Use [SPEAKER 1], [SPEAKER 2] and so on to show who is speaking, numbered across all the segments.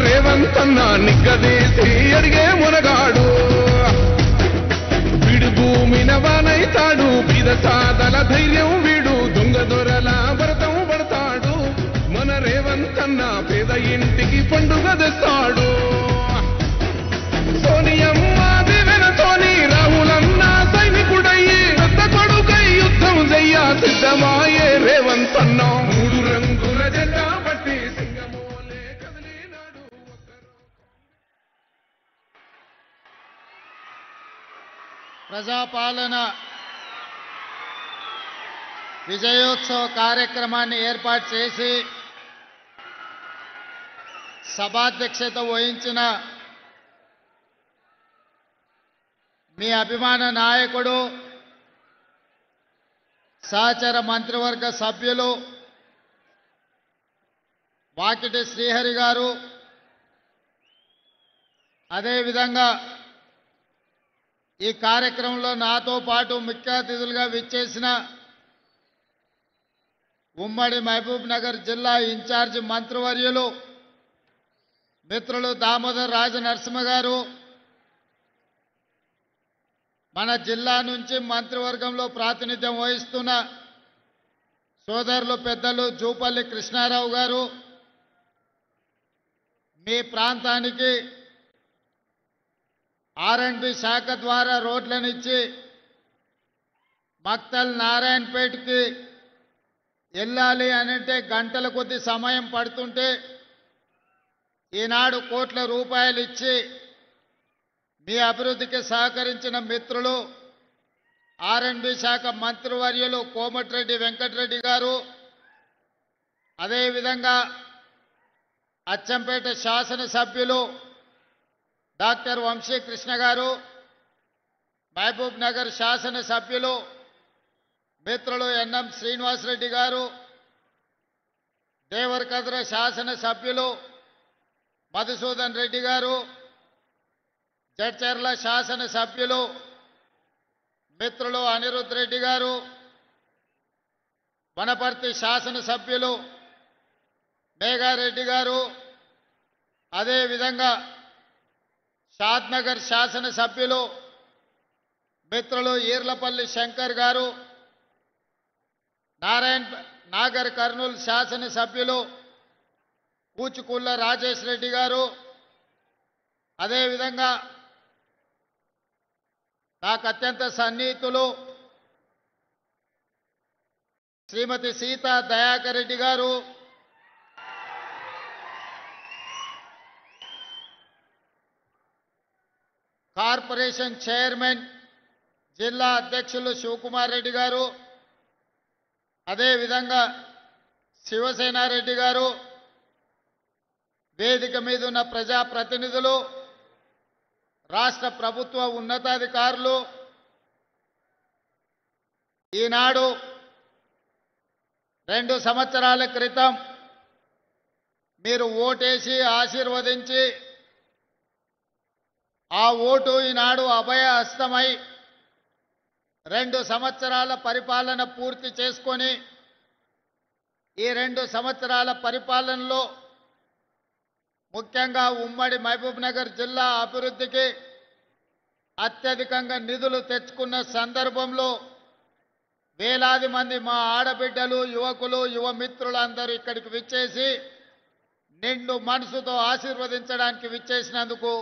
[SPEAKER 1] రేవంతన్న నిగ్గదీసి అడిగే మునగాడు వీడు భూమిన వానైతాడు బీద సాదల ధైర్యం వీడు దొంగ దొరల భరతం పడతాడు మన రేవంతన్న పేద ఇంటికి పండుగ తెస్తాడు సోనియమ్మ దివెనతోని రాహులన్న సైనికుడయ్యి పెద్ద కొడుకై యుద్ధం చెయ్య సిద్ధమాయే రేవంతన్న మూడు రంగుల జెండా పట్టి సింగమోలే కదిలినాడు
[SPEAKER 2] ప్రజాపాలన విజయోత్సవ కార్యక్రమాన్ని ఏర్పాటు చేసి సభాధ్యక్షత వహించిన మీ అభిమాన నాయకుడు సహచర మంత్రివర్గ సభ్యులు వాకిటి శ్రీహరి గారు, అదేవిధంగా ఈ కార్యక్రమంలో నాతో పాటు ముఖ్య అతిథులుగా విచ్చేసిన ఉమ్మడి మహబూబ్ నగర్ జిల్లా ఇన్ఛార్జి మంత్రివర్యులు మిత్రులు దామోదర్ రాజనరసింహ గారు, మన జిల్లా నుంచి మంత్రివర్గంలో ప్రాతినిధ్యం వహిస్తున్న సోదరులు పెద్దలు జూపల్లి కృష్ణారావు గారు, మీ ప్రాంతానికి R&B శాఖ ద్వారా రోడ్లను ఇచ్చి మక్తల్ నారాయణపేటకి వెళ్ళాలి అనంటే గంటల కొద్ది సమయం పడుతుంటే ఈనాడు కోట్ల రూపాయలు ఇచ్చి మీ అభివృద్ధికి సహకరించిన మిత్రులు R&B శాఖ మంత్రివర్యులు కోమటిరెడ్డి వెంకటరెడ్డి గారు, అదేవిధంగా అచ్చంపేట శాసనసభ్యులు డాక్టర్ వంశీకృష్ణ గారు, మహబూబ్ నగర్ శాసనసభ్యులు మిత్రులు ఎన్ఎం శ్రీనివాసరెడ్డి గారు, దేవరకద్ర శాసనసభ్యులు మధుసూదన్ రెడ్డి గారు, జడ్చర్ల శాసనసభ్యులు మిత్రులు అనిరుద్ రెడ్డి గారు, వనపర్తి శాసనసభ్యులు మేఘారెడ్డి గారు, అదేవిధంగా షాద్నగర్ శాసనసభ్యులు మిత్రులు ఈర్లపల్లి శంకర్ గారు, నాగర్ కర్నూలు శాసనసభ్యులు కూచుకుళ్ళ రాజేష్ రెడ్డి గారు, అదేవిధంగా నాకు అత్యంత సన్నిహితులు శ్రీమతి సీతా దయాకర్ రెడ్డి గారు, కార్పొరేషన్ చైర్మన్ జిల్లా అధ్యక్షులు శివకుమార్ రెడ్డి గారు, అదేవిధంగా శివసేనారెడ్డి గారు, వేదిక మీద ఉన్న ప్రజాప్రతినిధులు, రాష్ట్ర ప్రభుత్వ ఉన్నతాధికారులు, ఈనాడు 2 సంవత్సరాల క్రితం మీరు ఓటేసి ఆశీర్వదించి ఆ ఓటు ఈనాడు అభయ హస్తమై 2 సంవత్సరాల పరిపాలన పూర్తి చేసుకొని ఈ 2 సంవత్సరాల పరిపాలనలో ముఖ్యంగా ఉమ్మడి మహబూబ్ నగర్ జిల్లా అభివృద్ధికి అత్యధికంగా నిధులు తెచ్చుకున్న సందర్భంలో వేలాది మంది మా ఆడబిడ్డలు, యువకులు, యువ మిత్రులందరూ ఇక్కడికి విచ్చేసి నిండు మనసుతో ఆశీర్వదించడానికి విచ్చేసినందుకు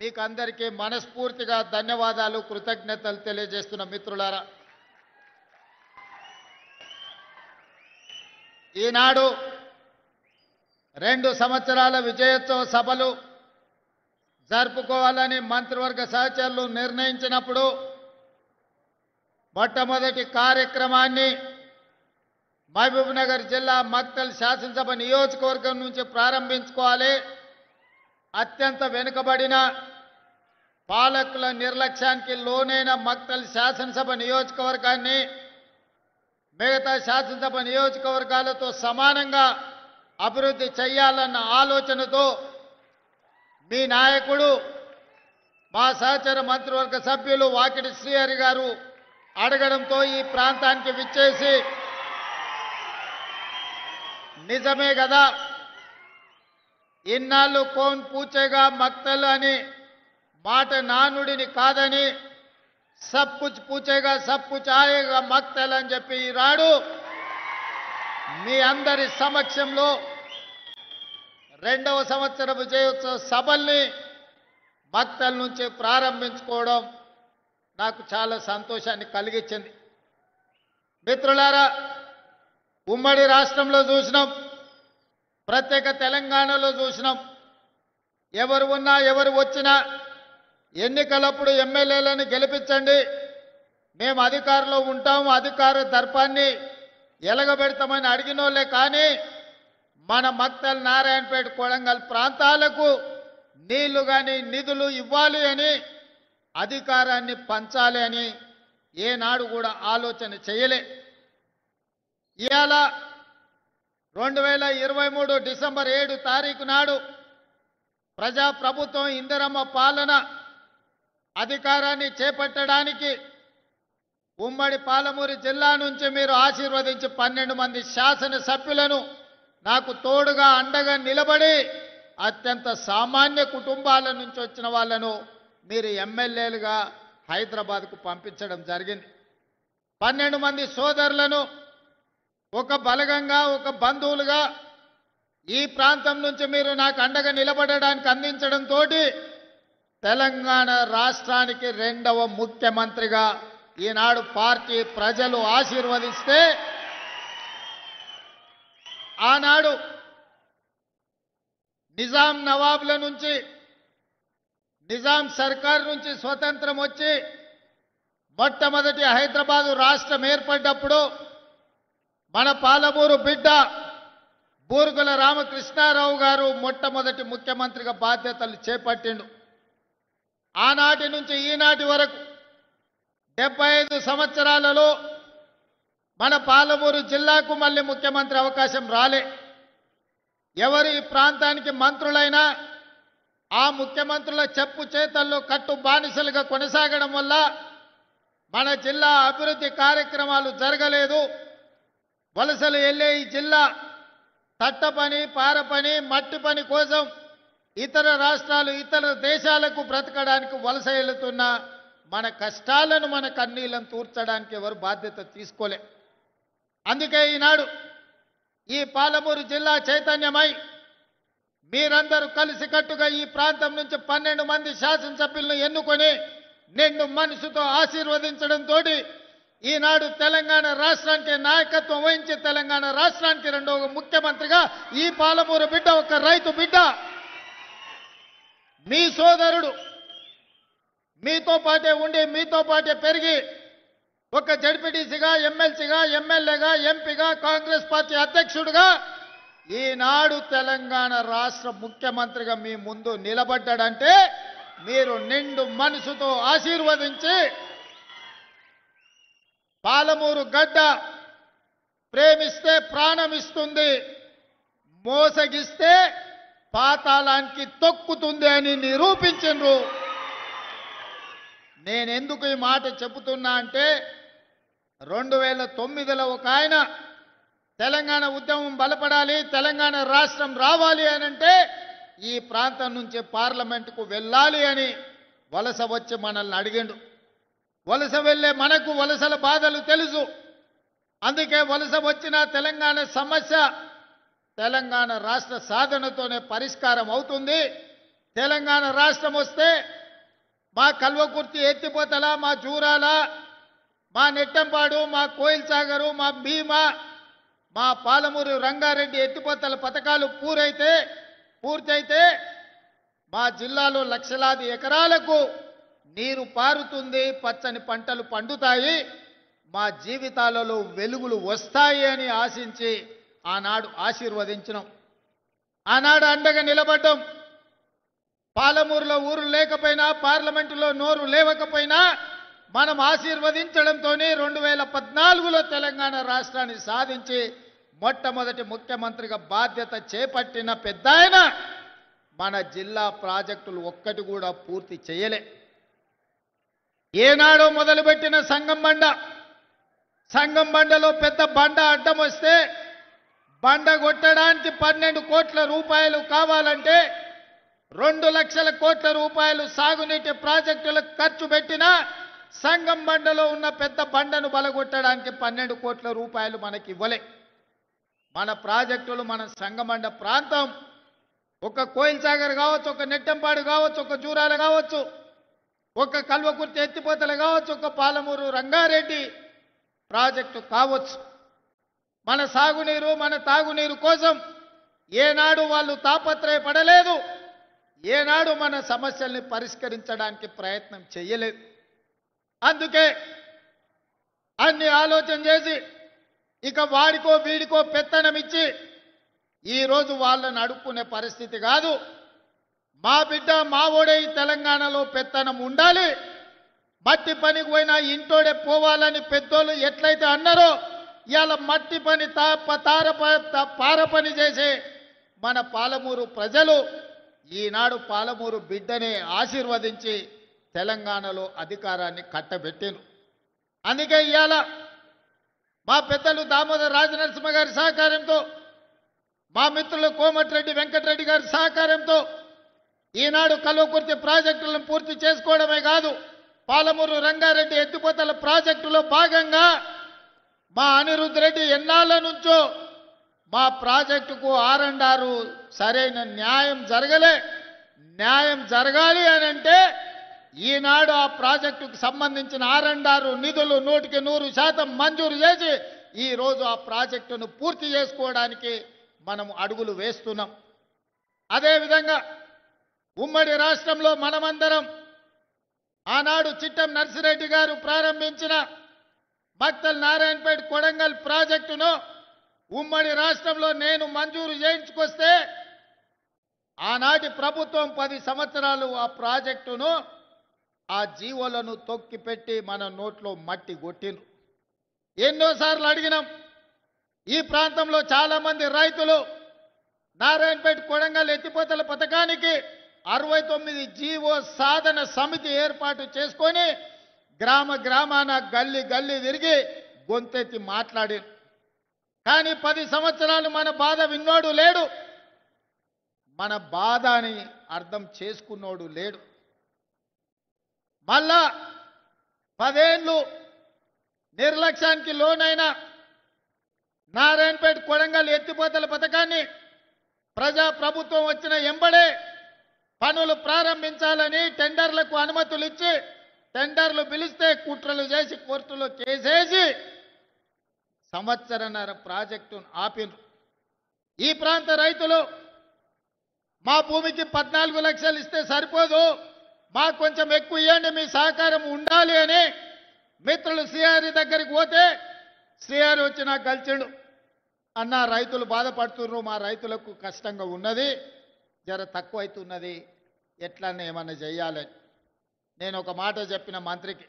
[SPEAKER 2] మీకు అందరికీ మనస్ఫూర్తిగా ధన్యవాదాలు, కృతజ్ఞతలు తెలియజేస్తున్న మిత్రులారా, ఈనాడు 2 సంవత్సరాల విజయోత్సవ సభలు జరుపుకోవాలని మంత్రివర్గ సహచరులు నిర్ణయించినప్పుడు మొట్టమొదటి కార్యక్రమాన్ని మహబూబ్ నగర్ జిల్లా మక్తల్ శాసనసభ నియోజకవర్గం నుంచి ప్రారంభించుకోవాలి. అత్యంత వెనుకబడిన పాలకుల నిర్లక్ష్యానికి లోనైన మక్తల్ శాసనసభ నియోజకవర్గాన్ని మిగతా శాసనసభ నియోజకవర్గాలతో సమానంగా అభివృద్ధి చేయాలన్న ఆలోచనతో మీ నాయకుడు మా సహచర మంత్రివర్గ సభ్యులు వాకిటి శ్రీహరి గారు అడగడంతో ఈ ప్రాంతానికి విచ్చేసి నిజమే కదా ఇన్నాళ్ళు కోన్ పూచేగా మక్తల్ అని మాట నానుడిని కాదని సబ్ కుచ్ పూచేగా సబ్ కుచ్ ఆయేగా మక్తల్ అని చెప్పి ఈనాడు మీ అందరి సమక్షంలో 2వ సంవత్సర విజయోత్సవ సభల్ని మక్తల్ నుంచి ప్రారంభించుకోవడం నాకు చాలా సంతోషాన్ని కలిగించింది. మిత్రులారా, ఉమ్మడి రాష్ట్రంలో చూసినాం, ప్రత్యేక తెలంగాణలో చూసినాం. ఎవరు ఉన్నా ఎవరు వచ్చినా ఎన్నికలప్పుడు ఎమ్మెల్యేలను గెలిపించండి, మేము అధికారంలో ఉంటాం, అధికార దర్పాన్ని ఎలగబెడతామని అడిగినోళ్ళే. కానీ మన మక్తల్, నారాయణపేట, కొడంగల్ ప్రాంతాలకు నీళ్లు కానీ నిధులు ఇవ్వాలి అని, అధికారాన్ని పంచాలి అని ఏనాడు కూడా ఆలోచన చేయలే. ఇవాళ 2023 డిసెంబర్ 7 తారీఖు నాడు ప్రజాప్రభుత్వం ఇందిరమ్మ పాలన అధికారాన్ని చేపట్టడానికి ఉమ్మడి పాలమూరు జిల్లా నుంచి మీరు ఆశీర్వదించి 12 మంది శాసనసభ్యులను నాకు తోడుగా అండగా నిలబడి అత్యంత సామాన్య కుటుంబాల నుంచి వచ్చిన వాళ్ళను మీరు ఎమ్మెల్యేలుగా హైదరాబాద్కు పంపించడం జరిగింది. 12 మంది సోదరులను ఒక బలగంగా, ఒక బంధువులుగా ఈ ప్రాంతం నుంచి మీరు నాకు అండగా నిలబడడానికి అందించడంతో తెలంగాణ రాష్ట్రానికి 2వ ముఖ్యమంత్రిగా ఈనాడు పార్టీ ప్రజలు ఆశీర్వదిస్తే, ఆనాడు నిజాం నవాబుల నుంచి, నిజాం సర్కార్ నుంచి స్వతంత్రం వచ్చి మొట్టమొదటి హైదరాబాదు రాష్ట్రం ఏర్పడ్డప్పుడు మన పాలమూరు బిడ్డ బూరుగుల రామకృష్ణారావు గారు మొట్టమొదటి ముఖ్యమంత్రిగా బాధ్యతలు చేపట్టిండు. ఆనాటి నుంచి ఈనాటి వరకు 75 సంవత్సరాలలో మన పాలమూరు జిల్లాకు మళ్ళీ ముఖ్యమంత్రి అవకాశం రాలే. ఎవరు ఈ ప్రాంతానికి మంత్రులైనా ఆ ముఖ్యమంత్రుల చెప్పు చేతల్లో కట్టు బానిసలుగా కొనసాగడం వల్ల మన జిల్లా అభివృద్ధి కార్యక్రమాలు జరగలేదు. వలసలు వెళ్ళే ఈ జిల్లా తట్ట పని, పార పని, మట్టి పని కోసం ఇతర రాష్ట్రాలు, ఇతర దేశాలకు బ్రతకడానికి వలస వెళుతున్న మన కష్టాలను, మన కన్నీళ్లను తూర్చడానికి ఎవరు బాధ్యత తీసుకోలే. అందుకే ఈనాడు ఈ పాలమూరు జిల్లా చైతన్యమై మీరందరూ కలిసికట్టుగా ఈ ప్రాంతం నుంచి 12 మంది శాసనసభ్యులను ఎన్నుకొని నిండు మనసుతో ఆశీర్వదించడంతో ఈనాడు తెలంగాణ రాష్ట్రానికి నాయకత్వం వహించి తెలంగాణ రాష్ట్రానికి 2వ ముఖ్యమంత్రిగా ఈ పాలమూరు బిడ్డ, ఒక రైతు బిడ్డ, మీ సోదరుడు, మీతో పాటే ఉండి మీతో పాటే పెరిగి ఒక జడ్పీటీసీగా, ఎమ్మెల్సీగా, ఎమ్మెల్యేగా, ఎంపీగా, కాంగ్రెస్ పార్టీ అధ్యక్షుడిగా ఈనాడు తెలంగాణ రాష్ట్ర ముఖ్యమంత్రిగా మీ ముందు నిలబడ్డాడంటే మీరు నిండు మనసుతో ఆశీర్వదించి, పాలమూరు గడ్డ ప్రేమిస్తే ప్రాణం ఇస్తుంది, మోసగిస్తే పాతాళానికి తొక్కుతుంది అని నిరూపించరు. నేనెందుకు ఈ మాట చెబుతున్నా అంటే 2009లో ఒక ఆయన తెలంగాణ ఉద్యమం బలపడాలి, తెలంగాణ రాష్ట్రం రావాలి అనంటే ఈ ప్రాంతం నుంచి పార్లమెంటుకు వెళ్ళాలి అని వలస వచ్చి మనల్ని అడిగిండు. వలస వెళ్ళే మనకు వలసల బాధలు తెలుసు. అందుకే వలస వచ్చిన తెలంగాణ సమస్య తెలంగాణ రాష్ట్ర సాధనతోనే పరిష్కారం అవుతుంది. తెలంగాణ రాష్ట్రం వస్తే మా కల్వకుర్తి, ఎత్తిపోతల, మా జూరాల, మా నెట్టంపాడు, మా కోయిల్ సాగరు, మా భీమా, మా పాలమూరు రంగారెడ్డి ఎత్తిపోతల పథకాలు పూర్తయితే మా జిల్లాలో లక్షలాది ఎకరాలకు నీరు పారుతుంది, పచ్చని పంటలు పండుతాయి, మా జీవితాలలో వెలుగులు వస్తాయి అని ఆశించి ఆనాడు ఆశీర్వదించినాం. ఆనాడు అండగా నిలబడ్డాం. పాలమూరులో ఊరు లేకపోయినా, పార్లమెంటులో నోరు లేవకపోయినా మనం ఆశీర్వదించడంతో 2014లో తెలంగాణ రాష్ట్రాన్ని సాధించి మొట్టమొదటి ముఖ్యమంత్రిగా బాధ్యత చేపట్టిన పెద్దాయన మన జిల్లా ప్రాజెక్టులు ఒక్కటి కూడా పూర్తి చేయలే. ఏనాడో మొదలుపెట్టిన సంగం బండలో పెద్ద బండ అడ్డం వస్తే బండ కొట్టడానికి 12 కోట్ల రూపాయలు కావాలంటే 2 లక్షల కోట్ల రూపాయలు సాగునీటి ప్రాజెక్టులకు ఖర్చు పెట్టినా సంగం బండలో ఉన్న పెద్ద బండను బలగొట్టడానికి 12 కోట్ల రూపాయలు మనకి ఇవ్వలే. మన ప్రాజెక్టులు మన సంగమండ ప్రాంతం ఒక కోయిల్ సాగర్ కావచ్చు, ఒక నెట్టంపాడు కావచ్చు, ఒక జూరాల కావచ్చు, ఒక కల్వకుర్తి ఎత్తిపోతలు కావచ్చు, ఒక పాలమూరు రంగారెడ్డి ప్రాజెక్టు కావచ్చు. మన సాగునీరు మన తాగునీరు కోసం ఏనాడు వాళ్ళు తాపత్రయపడలేదు, ఏనాడు మన సమస్యల్ని పరిష్కరించడానికి ప్రయత్నం చేయలేదు. అందుకే అన్ని ఆలోచన చేసి ఇక వాడికో వీడికో పెత్తనం ఇచ్చి ఈరోజు వాళ్ళని అడుక్కునే పరిస్థితి కాదు. మా బిడ్డ మా ఓడే ఈ తెలంగాణలో పెత్తనం ఉండాలి, మట్టి పనికి పోయినా ఇంటోడే పోవాలని పెద్దోళ్ళు ఎట్లయితే అన్నారో ఇవాళ మట్టి పని పార పని చేసే మన పాలమూరు ప్రజలు ఈనాడు పాలమూరు బిడ్డనే ఆశీర్వదించి తెలంగాణలో అధికారాన్ని కట్టబెట్టిను. అందుకే ఇవాళ మా పెద్దలు దామోదర్ రాజనరసింహ గారి సహకారంతో, మా మిత్రులు కోమటిరెడ్డి వెంకటరెడ్డి గారి సహకారంతో ఈనాడు కల్వకుర్తి ప్రాజెక్టులను పూర్తి చేసుకోవడమే కాదు, పాలమూరు రంగారెడ్డి ఎత్తిపోతల ప్రాజెక్టులో భాగంగా మా అనిరుద్ధ్ రెడ్డి ఎన్నాళ్ళ నుంచో మా ప్రాజెక్టుకు ఆర్&ఆర్ సరైన న్యాయం జరగలే. న్యాయం జరగాలి అని అంటే ఈనాడు ఆ ప్రాజెక్టుకు సంబంధించిన ఆర్&ఆర్ నిధులు 100% మంజూరు చేసి ఈరోజు ఆ ప్రాజెక్టును పూర్తి చేసుకోవడానికి మనం అడుగులు వేస్తున్నాం. అదేవిధంగా ఉమ్మడి రాష్ట్రంలో మనమందరం ఆనాడు చిట్టం నర్సిరెడ్డి గారు ప్రారంభించిన మక్తల్ నారాయణపేట కొడంగల్ ప్రాజెక్టును ఉమ్మడి రాష్ట్రంలో నేను మంజూరు చేయించుకొస్తే ఆనాటి ప్రభుత్వం 10 సంవత్సరాలు ఆ ప్రాజెక్టును ఆ జీవోలను తొక్కిపెట్టి మన నోట్లో మట్టి కొట్టిండ్రు. ఎన్నోసార్లు అడిగినాం. ఈ ప్రాంతంలో చాలా మంది రైతులు నారాయణపేట కొడంగల్ ఎత్తిపోతల పథకానికి 69 జీవో సాధన సమితి ఏర్పాటు చేసుకొని గ్రామాన గల్లీ తిరిగి గొంతెత్తి మాట్లాడి, కానీ 10 సంవత్సరాలు మన బాధ విన్నోడు లేడు, మన బాధని అర్థం చేసుకున్నోడు లేడు. మళ్ళా 10 ఏళ్ళు నిర్లక్ష్యానికి లోనైన నారాయణపేట కొడంగల్ ఎత్తిపోతల పథకాన్ని ప్రజాప్రభుత్వం వచ్చిన ఎంబడే పనులు ప్రారంభించాలని టెండర్లకు అనుమతులు ఇచ్చి టెండర్లు పిలిస్తే కుట్రలు చేసి కోర్టులో కేసేసి సంవత్సరన్నర ప్రాజెక్టును ఆపినరు. ఈ ప్రాంత రైతులు మా భూమికి 14 లక్షలు ఇస్తే సరిపోదు, మాకు కొంచెం ఎక్కువ ఇవ్వండి, మీ సహకారం ఉండాలి అని మిత్రులు శ్రీహరి దగ్గరికి పోతే శ్రీహరి వచ్చి నాకు కలిసిండు. అన్న రైతులు బాధపడుతున్నారు, మా రైతులకు కష్టంగా ఉన్నది, జర తక్కువ అవుతున్నది, ఎట్లన్నా ఏమన్నా చెయ్యాలని. నేను ఒక మాట చెప్పిన మంత్రికి,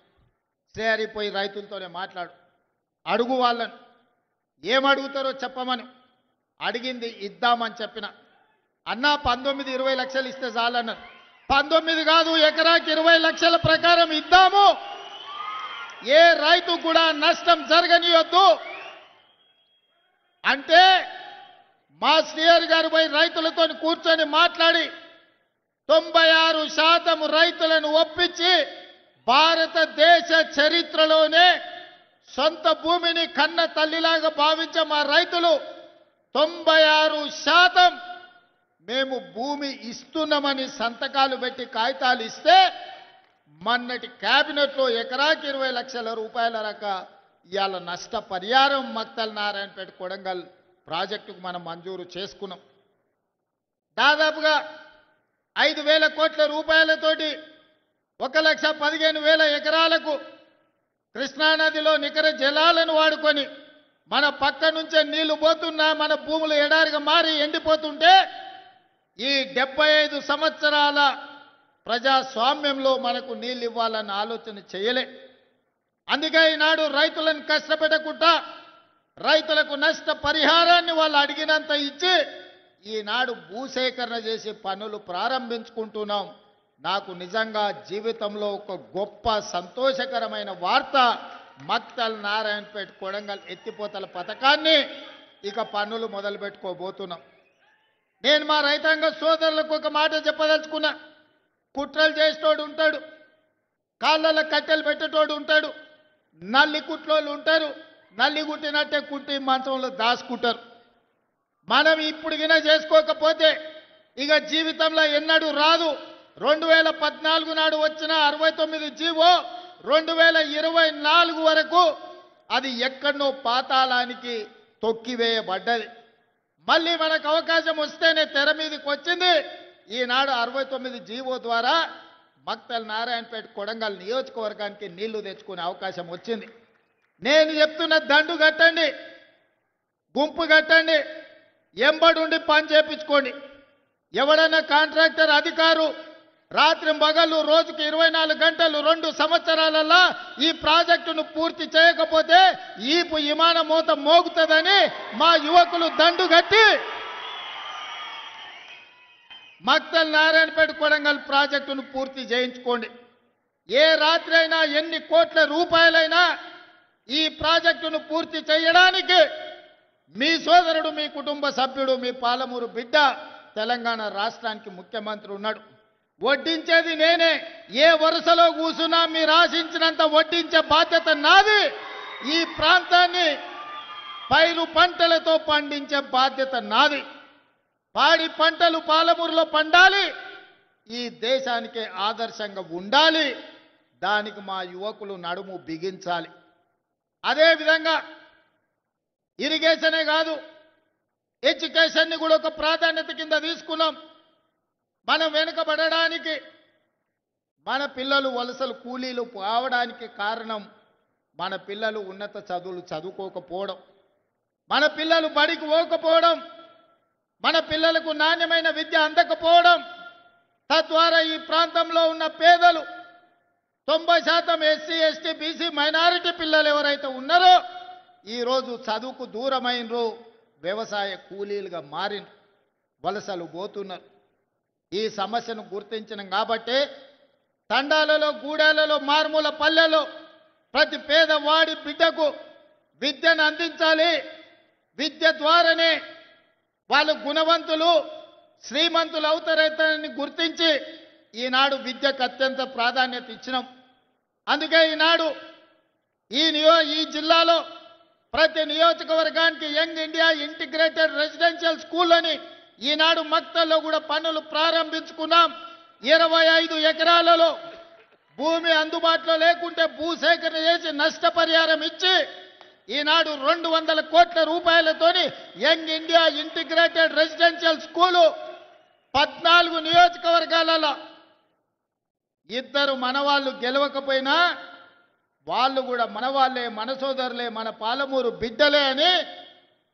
[SPEAKER 2] శ్రీహరి పోయి రైతులతోనే మాట్లాడు, అడుగు వాళ్ళని, ఏమడుగుతారో చెప్పమని. అడిగింది ఇద్దామని చెప్పిన. అన్న 19-20 లక్షలు ఇస్తే చాలన్నారు. 19 కాదు, ఎకరాకి 20 లక్షల ప్రకారం ఇద్దాము, ఏ రైతు కూడా నష్టం జరగనియొద్దు అంటే మా శ్రీహరి గారు పోయి రైతులతో కూర్చొని మాట్లాడి 96% రైతులను ఒప్పించి భారతదేశ చరిత్రలోనే సొంత భూమిని కన్న తల్లిలాగా భావించే మా రైతులు 96% మేము భూమి ఇస్తున్నామని సంతకాలు పెట్టి కాగితాలు ఇస్తే మొన్నటి కేబినెట్లో ఎకరాకి 20 లక్షల రూపాయల ఇవాళ నష్టపరిహారం మక్తల్ నారాయణపేట కొడంగల్ ప్రాజెక్టుకు మనం మంజూరు చేసుకున్నాం. దాదాపుగా 5,000 కోట్ల రూపాయలతోటి 1,15,000 ఎకరాలకు కృష్ణానదిలో నికర జలాలను వాడుకొని మన పక్క నుంచే నీళ్లు పోతున్నా మన భూములు ఎడారిగా మారి ఎండిపోతుంటే ఈ 75 సంవత్సరాల ప్రజాస్వామ్యంలో మనకు నీళ్ళు ఇవ్వాలన్న ఆలోచన చేయలే. అందుకే ఈనాడు రైతులను కష్టపెట్టకుండా రైతులకు నష్ట పరిహారాన్ని వాళ్ళు అడిగినంత ఇచ్చి ఈనాడు భూసేకరణ చేసి పనులు ప్రారంభించుకుంటున్నాం. నాకు నిజంగా జీవితంలో ఒక గొప్ప సంతోషకరమైన వార్త, మక్తల్ నారాయణపేట కొడంగల్ ఎత్తిపోతల పథకాన్ని ఇక పన్నులు మొదలు పెట్టుకోబోతున్నాం. నేను మా రైతాంగ సోదరులకు ఒక మాట చెప్పదలుచుకున్నా. కుట్రలు చేసేటోడు ఉంటాడు, కాళ్ళలో కట్టెలు పెట్టేటోడు ఉంటాడు, నల్లి కుట్లోళ్ళు ఉంటారు, నల్లి కుట్టినట్టే కుట్టి మంచంలో దాచుకుంటారు. మనం ఇప్పుడు గిన చేసుకోకపోతే ఇక జీవితంలో ఎన్నడూ రాదు. 2014 నాడు వచ్చిన 69 జీవో 2024 వరకు అది ఎక్కడనో పాతాళానికి తొక్కివేయబడ్డది. మళ్ళీ మనకు అవకాశం వస్తేనే తెర మీదకి వచ్చింది. ఈనాడు 69 జీవో ద్వారా మక్తల్ నారాయణపేట కొడంగల్ నియోజకవర్గానికి నీళ్లు తెచ్చుకునే అవకాశం వచ్చింది. నేను చెప్తున్న దండు కట్టండి, గుంపు కట్టండి, ఎంబడుండి పని చేపించుకోండి. ఎవడన్నా కాంట్రాక్టర్ అధికారు రాత్రి పగలు రోజుకి 24 గంటలు 2 సంవత్సరాలలో ఈ ప్రాజెక్టును పూర్తి చేయకపోతే ఈపు విమాన మోత మోగుతుందని మా యువకులు దండు కట్టి మక్తల్ నారాయణపేట కొడంగల్ ప్రాజెక్టును పూర్తి చేయించుకోండి. ఏ రాత్రి అయినా ఎన్ని కోట్ల రూపాయలైనా ఈ ప్రాజెక్టును పూర్తి చేయడానికి మీ సోదరుడు, మీ కుటుంబ సభ్యుడు, మీ పాలమూరు బిడ్డ తెలంగాణ రాష్ట్రానికి ముఖ్యమంత్రి ఉన్నాడు. వడ్డించేది నేనే. ఏ వరుసలో కూసున్నా మీరు ఆశించినంత వడ్డించే బాధ్యత నాది. ఈ ప్రాంతాన్ని పైరు పంటలతో పండించే బాధ్యత నాది. పాడి పంటలు పాలమూరులో పండాలి, ఈ దేశానికి ఆదర్శంగా ఉండాలి. దానికి మా యువకులు నడుము బిగించాలి. అదేవిధంగా ఇరిగేషనే కాదు, ఎడ్యుకేషన్ని కూడా ఒక ప్రాధాన్యత కింద తీసుకున్నాం. మనం వెనుకబడడానికి, మన పిల్లలు వలసలు కూలీలు కావడానికి కారణం మన పిల్లలు ఉన్నత చదువులు చదువుకోకపోవడం, మన పిల్లలు బడికి పోకపోవడం, మన పిల్లలకు నాణ్యమైన విద్య అందకపోవడం. తద్వారా ఈ ప్రాంతంలో ఉన్న పేదలు 90% ఎస్సీ, ఎస్టీ, బీసీ, మైనారిటీ పిల్లలు ఎవరైతే ఉన్నారో ఈరోజు చదువుకు దూరమైనరు, వ్యవసాయ కూలీలుగా మారిన, వలసలు పోతున్నారు. ఈ సమస్యను గుర్తించినాం కాబట్టి తండాలలో, గూడాలలో, మారుమూల పల్లెల్లో ప్రతి పేదవాడి బిడ్డకు విద్యను అందించాలి. విద్య ద్వారానే వాళ్ళు గుణవంతులు, శ్రీమంతులు అవుతారని గుర్తించి ఈనాడు విద్యకు అత్యంత ప్రాధాన్యత ఇచ్చినాం. అందుకే ఈనాడు ఈ జిల్లాలో ప్రతి నియోజకవర్గానికి young India integrated residential school అని ఈనాడు మక్తల్లో కూడా పనులు ప్రారంభించుకున్నాం. 25 ఎకరాలలో భూమి అందుబాటులో లేకుంటే భూసేకరణ చేసి నష్టపరిహారం ఇచ్చి ఈనాడు 200 కోట్ల రూపాయలతోని young India integrated residential school 14 నియోజకవర్గాలలో ఇద్దరు మనవాళ్ళు గెలవకపోయినా వాళ్ళు కూడా మనవాళ్ళే, మన సోదరులే, మన పాలమూరు బిడ్డలే అని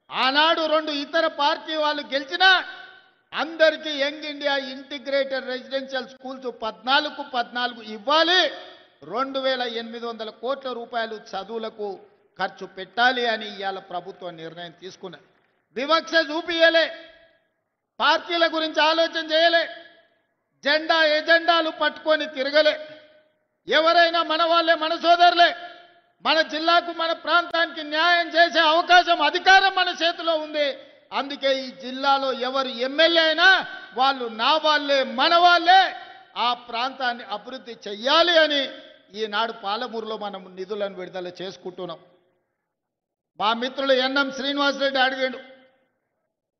[SPEAKER 2] ఆనాడు 2 ఇతర పార్టీ వాళ్ళు గెలిచినా అందరికీ young India integrated residential schools 14 ఇవ్వాలి. 2800 కోట్ల రూపాయలు చదువులకు ఖర్చు పెట్టాలి అని ఇవాళ ప్రభుత్వం నిర్ణయం తీసుకున్నది. వివక్ష చూపియలే, పార్టీల గురించి ఆలోచన చేయలే, ఎజెండాలు పట్టుకొని తిరగలే. ఎవరైనా మన వాళ్ళే, మన సోదరులే. మన జిల్లాకు, మన ప్రాంతానికి న్యాయం చేసే అవకాశం, అధికారం మన చేతిలో ఉంది. అందుకే ఈ జిల్లాలో ఎవరు ఎమ్మెల్యే అయినా వాళ్ళు నా వాళ్ళే, మన వాళ్ళే. ఆ ప్రాంతాన్ని అభివృద్ధి చెయ్యాలి అని ఈనాడు పాలమూరులో మనం నిధులను విడుదల చేసుకుంటున్నాం. మా మిత్రులు ఎన్ఎం శ్రీనివాసరెడ్డి అడిగాడు,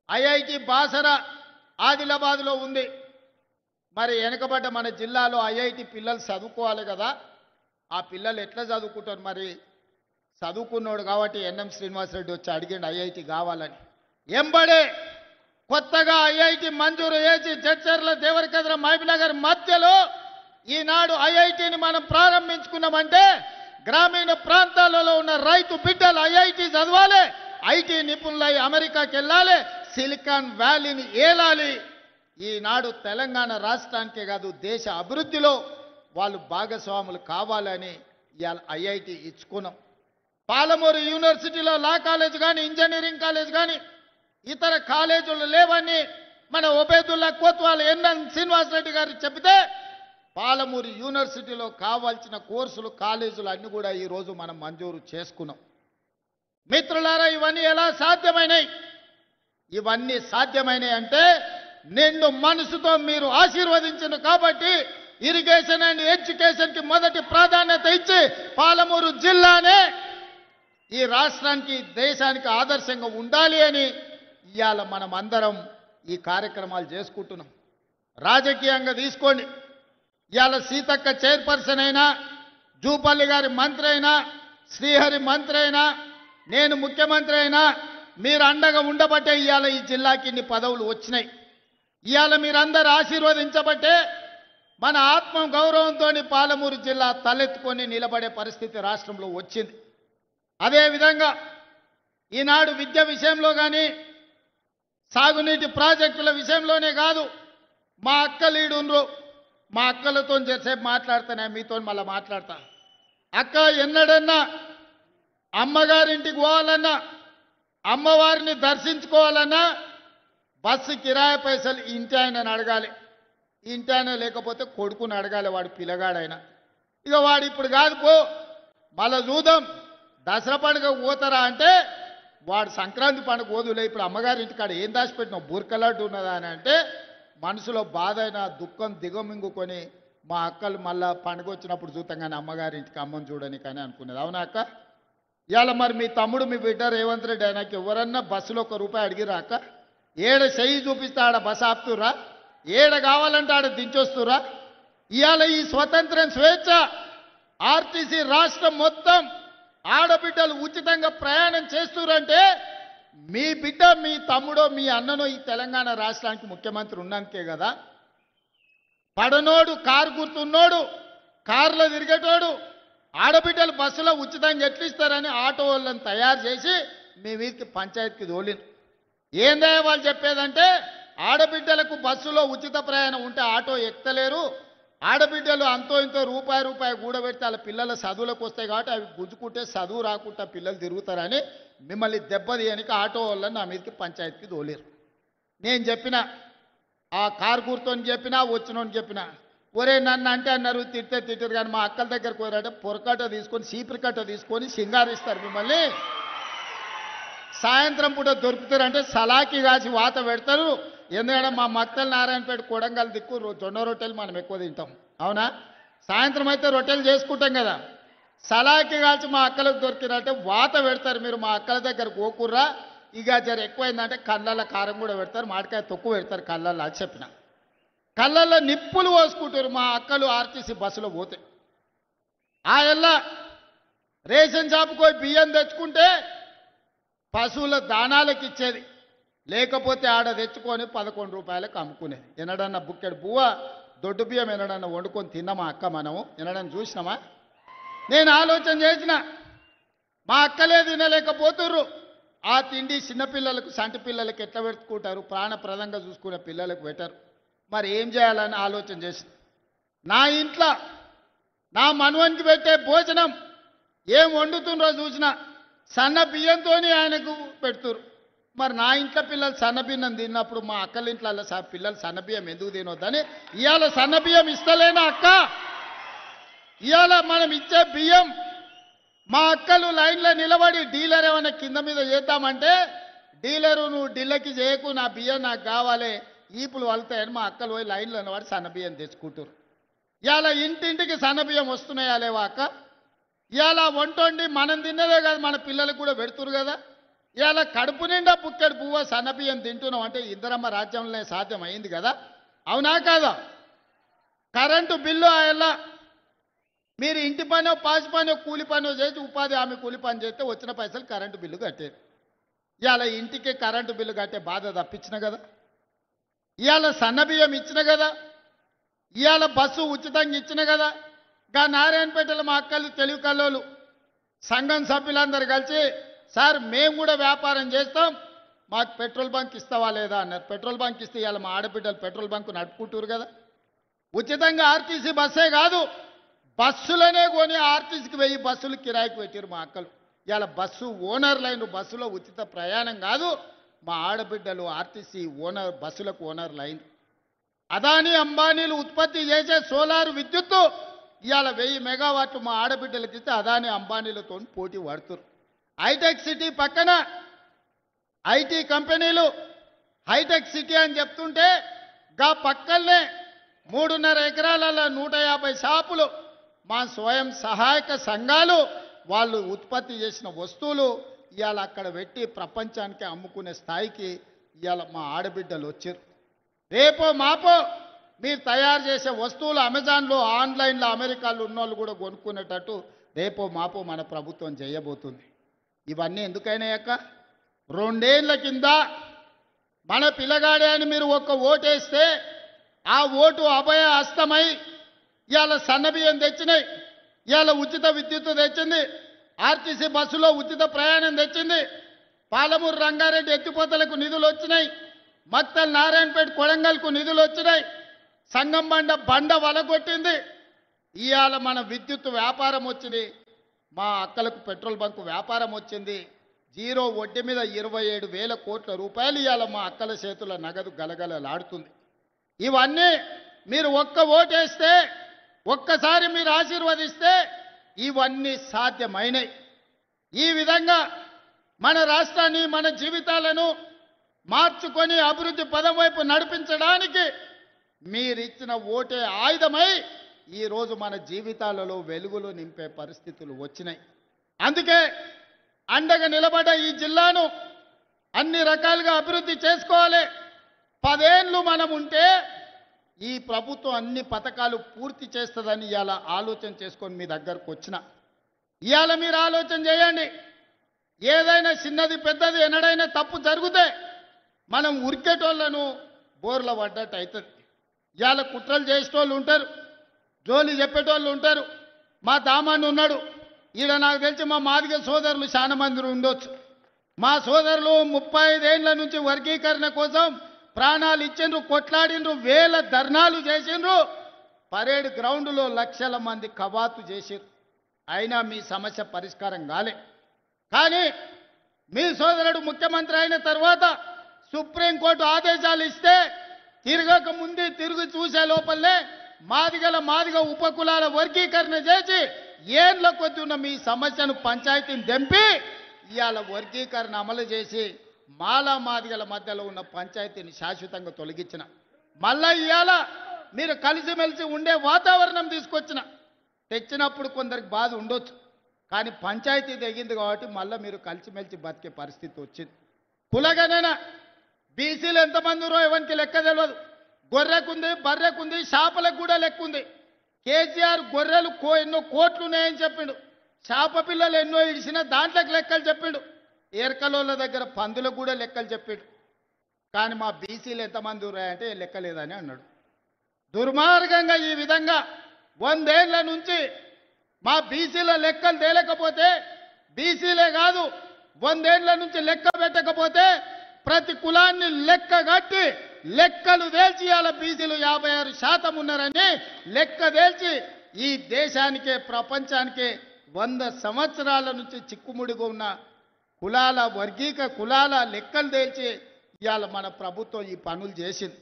[SPEAKER 2] ఐఐటి బాసర ఆదిలాబాద్లో ఉంది. మరి వెనకబడ్డ మన జిల్లాలో ఐఐటి పిల్లలు చదువుకోవాలి కదా, ఆ పిల్లలు ఎట్లా చదువుకుంటారు? మరి చదువుకున్నాడు కాబట్టి ఎన్ఎం శ్రీనివాసరెడ్డి వచ్చి అడిగిండు ఐఐటి కావాలని. ఎంబడే కొత్తగా ఐఐటి మంజూరు చేసి జడ్చర్ల, దేవరకద్ర, మహబూబ్నగర్ మధ్యలో ఈనాడు ఐఐటిని మనం ప్రారంభించుకున్నామంటే గ్రామీణ ప్రాంతాలలో ఉన్న రైతు బిడ్డలు ఐఐటి చదవాలి, ఐటీ నిపుణులై అమెరికాకి వెళ్ళాలి, సిలికాన్ వ్యాలీని ఏలాలి. ఈనాడు తెలంగాణ రాష్ట్రానికే కాదు దేశ అభివృద్ధిలో వాళ్ళు భాగస్వాములు కావాలని ఇవాళ ఐఐటి ఇచ్చుకున్నాం. పాలమూరు యూనివర్సిటీలో లా కాలేజ్ కానీ, ఇంజనీరింగ్ కాలేజ్ కానీ, ఇతర కాలేజీలు లేవని మన ఒబేదుల్లా కోత్వాల్ ఎన్ఎన్ శ్రీనివాసరెడ్డి గారు చెబితే పాలమూరు యూనివర్సిటీలో కావాల్సిన కోర్సులు, కాలేజీలు అన్ని కూడా ఈరోజు మనం మంజూరు చేసుకున్నాం. మిత్రులారా, ఇవన్నీ ఎలా సాధ్యమైనాయి? ఇవన్నీ సాధ్యమైనాయి అంటే నిండు మనసుతో మీరు ఆశీర్వదించిన కాబట్టి ఇరిగేషన్ అండ్ ఎడ్యుకేషన్కి మొదటి ప్రాధాన్యత ఇచ్చి పాలమూరు జిల్లానే ఈ రాష్ట్రానికి దేశానికి ఆదర్శంగా ఉండాలి అని ఇవాళ మనం అందరం ఈ కార్యక్రమాలు చేసుకుంటున్నాం. రాజకీయంగా తీసుకోండి, ఇవాళ సీతక్క చైర్పర్సన్ అయినా, జూపల్లి గారి మంత్రి అయినా, శ్రీహరి మంత్రి అయినా, నేను ముఖ్యమంత్రి అయినా మీరు అండగా ఉండబట్టే ఇవాళ ఈ జిల్లాకి ఇన్ని పదవులు వచ్చినాయి. ఇవాళ మీరందరూ ఆశీర్వదించబట్టే మన ఆత్మ గౌరవంతో పాలమూరు జిల్లా తలెత్తుకొని నిలబడే పరిస్థితి రాష్ట్రంలో వచ్చింది. అదేవిధంగా ఈనాడు విద్య విషయంలో కానీ, సాగునీటి ప్రాజెక్టుల విషయంలోనే కాదు, మా అక్కలీడుండ్రు, మా అక్కలతో చేసేపు మాట్లాడుతానే, మీతో మళ్ళీ మాట్లాడతా. అక్క ఎన్నడన్నా అమ్మగారింటికి పోవాలన్నా, అమ్మవారిని దర్శించుకోవాలన్నా బస్సు కిరాయి పైసలు ఇంటి ఆయనని అడగాలి. ఇంటి ఆయన లేకపోతే కొడుకుని అడగాలి, వాడు పిల్లగాడైనా. ఇక వాడు ఇప్పుడు కాదు పో, మళ్ళా చూద్దాం, దసరా పండుగ పోతారా అంటే వాడు సంక్రాంతి పండుగ పోదులే, ఇప్పుడు అమ్మగారి ఇంటికాడ ఏం దాచిపెట్టినావు, బుర్కలాంటి ఉన్నదా అని అంటే మనసులో బాధ అయినా దుఃఖం దిగమింగుకొని మా అక్కలు మళ్ళా పండుగ వచ్చినప్పుడు చూద్దాం కానీ అమ్మగారి ఇంటికి అమ్మని చూడని కానీ అనుకునేది. అవునా అక్క? ఇవాళ మరి మీ తమ్ముడు మీ బిడ్డ రేవంత్ రెడ్డి ఆయనకి ఎవరన్నా బస్సులో ₹1 అడిగిరా అక్క? ఏడ చెయ్యి చూపిస్తే ఆడ బస్సు ఆపుతురా, ఏడ కావాలంటే ఆడ దించొస్తురా? ఇవాళ ఈ స్వతంత్రం స్వేచ్ఛ ఆర్టీసీ రాష్ట్రం మొత్తం ఆడబిడ్డలు ఉచితంగా ప్రయాణం చేస్తురంటే మీ బిడ్డ, మీ తమ్ముడో, మీ అన్ననో ఈ తెలంగాణ రాష్ట్రానికి ముఖ్యమంత్రి ఉన్నందుకే కదా. పడనోడు, కారు గుర్తున్నోడు, కారులో తిరిగేటోడు ఆడబిడ్డలు బస్సులో ఉచితంగా ఎట్లు ఇస్తారని ఆటో వాళ్ళని తయారు చేసి మీ వీరికి పంచాయతీకి తోలిను. ఏందే వాళ్ళు చెప్పేదంటే ఆడబిడ్డలకు బస్సులో ఉచిత ప్రయాణం ఉంటే ఆటో ఎక్కలేరు, ఆడబిడ్డలు అంతో ఇంతో రూపాయి కూడబెడితే వాళ్ళ పిల్లల చదువులకు వస్తాయి కాబట్టి అవి గుంజుకుంటే చదువు రాకుండా పిల్లలు తిరుగుతారని మిమ్మల్ని దెబ్బతీయనికి ఆటో వాళ్ళని నా మీదకి పంచాయతీకి తోలేరు. నేను చెప్పిన ఆ కారు గుర్తోని చెప్పినా, వచ్చినోని చెప్పినా, ఒరే నన్ను అంటే అన్నారు, తిట్టే తిట్టరు కానీ మా అక్కల దగ్గరకు పోయారంటే పొరకట్ట తీసుకొని, చీపురు కట్ట తీసుకొని సింగారిస్తారు మిమ్మల్ని. సాయంత్రం పూట దొరుకుతారంటే సలాకి కాసి వాత పెడతారు. ఎందుకంటే మా మక్తల్ నారాయణపేట కొడంగల్ దిక్కు జొన్న రొట్టెలు మనం ఎక్కువ తింటాం. అవునా? సాయంత్రం అయితే రొట్టెలు చేసుకుంటాం కదా, సలాకి కాల్చి మా అక్కలకు దొరికిరంటే వాత పెడతారు. మీరు మా అక్కల దగ్గర పోకుర్రా, ఇక జర ఎక్కువైందంటే కళ్ళల్లో కారం కూడా పెడతారు, మామిడికాయ తొక్కు పెడతారు కళ్ళల్లో. అది చెప్పిన కళ్ళల్లో నిప్పులు పోసుకుంటారు మా అక్కలు ఆర్టీసీ బస్సులో పోతే. ఆ ఎల్ల రేషన్ షాపుకి పోయి బియ్యం తెచ్చుకుంటే పశువుల దానాలకు ఇచ్చేది, లేకపోతే ఆడ తెచ్చుకొని ₹11 అమ్ముకునేది. ఎన్నడన్నా బుక్కెడు బువ్వ దొడ్డు బియ్యం ఎన్నడన్నా వండుకొని తిన్నామా అక్క? మనము ఎన్నడన్నా చూసినామా? నేను ఆలోచన చేసిన, మా అక్కలే తినలేకపోతుర్రు, ఆ తిండి చిన్నపిల్లలకు, సంటి పిల్లలకు ఎట్లా పెట్టుకుంటారు, ప్రాణప్రదంగా చూసుకునే పిల్లలకు పెట్టరు. మరి ఏం చేయాలని ఆలోచన చేసిన, నా ఇంట్లో నా మనవనికి పెట్టే భోజనం ఏం వండుతుండ్రో చూసిన సన్న బియ్యంతోనే ఆయనకు పెడుతురు. మరి నా ఇంట్లో పిల్లలు సన్నబియ్యం తిన్నప్పుడు మా అక్కల ఇంట్లో పిల్లలు సన్నబియ్యం ఎందుకు తినొద్దని ఇవాళ సన్నబియ్యం ఇస్తలేనా అక్క? ఇవాళ మనం ఇచ్చే బియ్యం మా అక్కలు లైన్లో నిలబడి డీలర్ ఏమైనా కింద మీద చేద్దామంటే, డీలరు నువ్వు ఢిల్లీకి చేయకు, నా బియ్యం నాకు కావాలి, ఈపులు వలుతాయని మా అక్కలు పోయి లైన్లో నిలబడి సన్నబియ్యం తెచ్చుకుంటారు. ఇవాళ ఇంటింటికి సన్నబియ్యం వస్తున్నాయా లేవా అక్క? ఇవాళ వంటొండి మనం తిన్నదే కాదు, మన పిల్లలకు కూడా పెడుతురు కదా. ఇవాళ కడుపు నిండా బుక్కెడు పువ్వ సన్నబియ్యం తింటున్నాం అంటే ఇందిరమ్మ రాజ్యంలోనే సాధ్యం అయింది కదా. అవునా కాదా? కరెంటు బిల్లు అలా మీరు ఇంటి పనో, పాసి పనో, కూలి పనో చేసి ఉపాధి హామీ కూలి పని చేస్తే వచ్చిన పైసలు కరెంటు బిల్లు కట్టేది. ఇవాళ ఇంటికి కరెంటు బిల్లు కట్టే బాధ తప్పించిన కదా. ఇవాళ సన్నబియ్యం ఇచ్చిన కదా, ఇవాళ బస్సు ఉచితంగా ఇచ్చిన కదా. గా నారాయణపేటలో మా అక్కలు తెలివి కల్లోలు సంఘం సభ్యులందరూ కలిసి, సార్ మేము కూడా వ్యాపారం చేస్తాం, మాకు పెట్రోల్ బంక్ ఇస్తావా లేదా అన్నారు. పెట్రోల్ బంక్ ఇస్తే ఇవాళ మా ఆడబిడ్డలు పెట్రోల్ బంకు నడుపుకుంటారు కదా. ఉచితంగా ఆర్టీసీ బస్సే కాదు, బస్సులనే కొని ఆర్టీసీకి 1000 బస్సులు కిరాయికి పెట్టారు మా అక్కలు. ఇవాళ బస్సు ఓనర్లైన, బస్సులో ఉచిత ప్రయాణం కాదు, మా ఆడబిడ్డలు ఆర్టీసీ ఓనర్, బస్సులకు ఓనర్లైన. అదానీ అంబానీలు ఉత్పత్తి చేసే సోలార్ విద్యుత్తు ఇవాళ 1000 మెగావాట్లు మా ఆడబిడ్డలకి ఇస్తే అదానీ అంబానీలతో పోటీ పడుతున్నారు. హైటెక్ సిటీ పక్కన ఐటీ కంపెనీలు హైటెక్ సిటీ అని చెప్తుంటే గా పక్కనే 3.5 ఎకరాలలో 150 షాపులు మా స్వయం సహాయక సంఘాలు వాళ్ళు ఉత్పత్తి చేసిన వస్తువులు ఇవాళ అక్కడ పెట్టి ప్రపంచానికి అమ్ముకునే స్థాయికి ఇవాళ మా ఆడబిడ్డలు వచ్చారు. రేపో మాపో మీరు తయారు చేసే వస్తువులు అమెజాన్లో ఆన్లైన్లో అమెరికాలో ఉన్నోళ్ళు కూడా కొనుక్కునేటట్టు రేపో మాపో మన ప్రభుత్వం చేయబోతుంది. ఇవన్నీ ఎందుకైనా అక్క 2 ఏళ్ల కింద మన పిల్లగాడే అని మీరు ఒక్క ఓటేస్తే ఆ ఓటు అభయ హస్తమై ఇవాళ సన్నబియ్యం తెచ్చినాయి, ఇవాళ ఉచిత విద్యుత్ తెచ్చింది, ఆర్టీసీ బస్సులో ఉచిత ప్రయాణం తెచ్చింది, పాలమూరు రంగారెడ్డి ఎత్తిపోతలకు నిధులు వచ్చినాయి, మక్తల్ నారాయణపేట కొడంగల్కు నిధులు వచ్చినాయి, సంగం బండ వలగొట్టింది. ఇవాళ మన విద్యుత్ వ్యాపారం వచ్చింది, మా అక్కలకు పెట్రోల్ బంకు వ్యాపారం వచ్చింది. జీరో వడ్డీ మీద 27,000 కోట్ల రూపాయలు ఇవాళ మా అక్కల చేతుల నగదు గలగలలాడుతుంది. ఇవన్నీ మీరు ఒక్క ఓటేస్తే, ఒక్కసారి మీరు ఆశీర్వదిస్తే ఇవన్నీ సాధ్యమైనవి. ఈ విధంగా మన రాష్ట్రాన్ని మన జీవితాలను మార్చుకొని అభివృద్ధి పదం వైపు నడిపించడానికి మీరిచ్చిన ఓటే ఆయుధమై ఈరోజు మన జీవితాలలో వెలుగులు నింపే పరిస్థితులు వచ్చినాయి. అందుకే అండగా నిలబడ్డ ఈ జిల్లాను అన్ని రకాలుగా అభివృద్ధి చేసుకోవాలి. 10 ఏళ్ళు మనం ఉంటే ఈ ప్రభుత్వం అన్ని పథకాలు పూర్తి చేస్తుందని ఇవాళ ఆలోచన చేసుకొని మీ దగ్గరకు వచ్చిన. ఇవాళ మీరు ఆలోచన చేయండి. ఏదైనా చిన్నది పెద్దది ఎన్నడైనా తప్పు జరిగితే మనం ఉరికేటోళ్లను బోర్ల పడ్డట్టు అవుతుంది. ఇవాళ కుట్రలు చేసేటోళ్ళు ఉంటారు, జోలి చెప్పేటోళ్ళు ఉంటారు. మా దామాన్ని ఉన్నాడు ఈడ, నాకు తెలిసి మా మాదిగ సోదరులు చాలా మంది ఉండొచ్చు. మా సోదరులు 35 ఏళ్ల నుంచి వర్గీకరణ కోసం ప్రాణాలు ఇచ్చిండ్రు, కొట్లాడిండ్రు, వేల ధర్నాలు చేసిండ్రు, పరేడ్ గ్రౌండ్లో లక్షల మంది కవాతు చేసిండ్రు. అయినా మీ సమస్య పరిష్కారం కాలే. కానీ మీ సోదరుడు ముఖ్యమంత్రి అయిన తర్వాత సుప్రీంకోర్టు ఆదేశాలు ఇస్తే తిరగక ముందు తిరిగి చూసే లోపలనే మాదిగ ఉపకులాల వర్గీకరణ చేసి ఏళ్ళ కొద్ది ఉన్న మీ సమస్యను పంచాయతీని దెంపి ఇవాళ వర్గీకరణ అమలు చేసి మాదిగల మధ్యలో ఉన్న పంచాయతీని శాశ్వతంగా తొలగించిన. మళ్ళా ఇవాళ మీరు కలిసిమెలిసి ఉండే వాతావరణం తెచ్చినప్పుడు కొందరికి బాధ ఉండొచ్చు, కానీ పంచాయతీ తెగింది కాబట్టి మళ్ళీ మీరు కలిసిమెలిసి బతికే పరిస్థితి వచ్చింది. కులగణన బీసీలు ఎంతమంది ఉన్నారో ఎవరికి లెక్క తెలియదు. గొర్రెకుంది, బర్రెకుంది, చేపలకు కూడా లెక్క ఉంది. కేసీఆర్ గొర్రెలు ఎన్నో కోట్లు ఉన్నాయని చెప్పిండు, చేప పిల్లలు ఎన్నో ఇడిసిన దాంట్లోకి లెక్కలు చెప్పిండు, ఏర్కలోళ్ళ దగ్గర పందులకు కూడా లెక్కలు చెప్పిండు. కానీ మా బీసీలు ఎంతమంది ఉన్నాయంటే లెక్క లేదని అన్నాడు. దుర్మార్గంగా ఈ విధంగా 100 ఏళ్ల నుంచి మా బీసీల లెక్కలు తేలకపోతే, బీసీలే కాదు 100 ఏళ్ల నుంచి లెక్క పెట్టకపోతే ప్రతి కులాన్ని లెక్క కట్టి లెక్కలు తేల్చి ఇవాళ బీసీలు 56% ఉన్నారని లెక్క తేల్చి ఈ దేశానికే ప్రపంచానికే 100 సంవత్సరాల నుంచి చిక్కుముడిగా ఉన్న కులాల కులాల లెక్కలు తేల్చి ఇవాళ మన ప్రభుత్వం ఈ పనులు చేసింది.